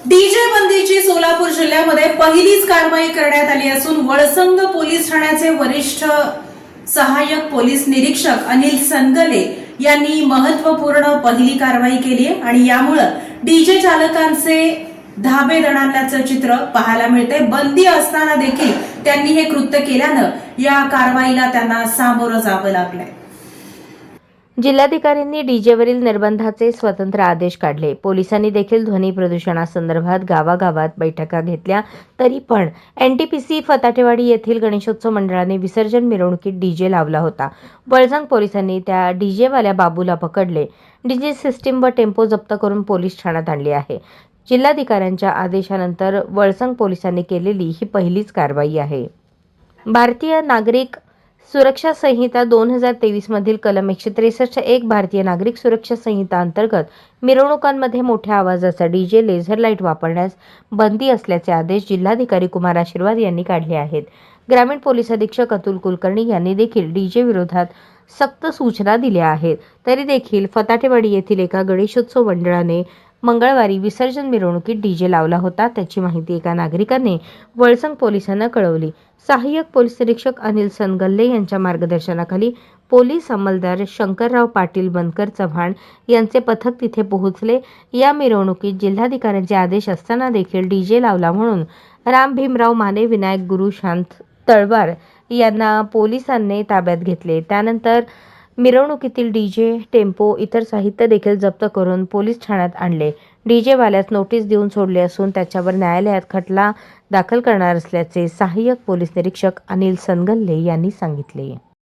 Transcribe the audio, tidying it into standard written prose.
DJ बंदीची सोलापूर जिल्ह्यामध्ये पहिलीच कारवाई करण्यात आली असून वळसंग पोलीस ठाण्याचे वरिष्ठ सहाय्यक पोलीस निरीक्षक अनिल सनगले यांनी महत्त्वपूर्ण पहिली कारवाई केली आहे आणि यामुळे डीजे चालकांचे धाबे दणाणल्याचं चित्र पाहायला मिळते। बंदी असताना देखील त्यांनी हे कृत्य केल्यानं या कारवाईला त्यांना सामोरं जावं लागलंय। जिल्हाधिकाऱ्यांनी डीजेवरील निर्बंधाचे स्वतंत्र आदेश काढले। पोलिसांनी देखील ध्वनी प्रदूषणासंदर्भात गावागावात बैठका घेतल्या, तरी पण एनटीपीसी फताटेवाडी येथील गणेशोत्सव मंडळाने विसर्जन मिरवणुकीत डीजे लावला होता। वळसंग पोलिसांनी त्या डीजेवाल्या बाबूला पकडले। डीजे सिस्टीम व टेम्पो जप्त करून पोलीस ठाण्यात आणले आहे। जिल्हाधिकाऱ्यांच्या आदेशानंतर वळसंग पोलिसांनी केलेली ही पहिलीच कारवाई आहे। भारतीय नागरिक सुरक्षा संहिता 2023 मधील कलम 163(1) भारतीय नागरिक सुरक्षा संहिता अंतर्गत मिरवणुकांमध्ये मोठ्या आवाजाचा डीजे लेझर लाईट वापरण्यास बंदी असल्याचे आदेश जिल्हाधिकारी कुमार आशीर्वाद यांनी काढले आहेत। ग्रामीण पोलीस अधीक्षक अतुल कुलकर्णी यांनी देखील डीजे विरोधात सक्त सूचना दिल्या आहेत। तरी देखील फताटेवाडी येथील एका गणेशोत्सव मंडळाने मंगळवारी विसर्जन मिरवणुकीत डीजे लावला होता। त्याची माहिती एका नागरिकाने वळसंग पोलिसांना कळवली। सहाय्यक पोलीस निरीक्षक अनिल सनगल्ले यांच्या मार्गदर्शनाखाली पोलीस अंमलदार शंकरराव पाटील बनकर चव्हाण यांचे पथक तिथे पोहोचले। या मिरवणुकीत जिल्हाधिकाऱ्यांचे आदेश असताना देखील डीजे लावला म्हणून राम भीमराव माने, विनायक गुरु शांत तळवार यांना पोलिसांनी ताब्यात घेतले। त्यानंतर मिरवणुकीतील डीजे, टेम्पो, इतर साहित्य देखील जप्त करून पोलीस ठाण्यात आणले। डीजेवाल्यास नोटीस देऊन सोडले असून त्याच्यावर न्यायालयात खटला दाखल करणार असल्याचे सहाय्यक पोलीस निरीक्षक अनिल सनगल्ले यांनी सांगितले।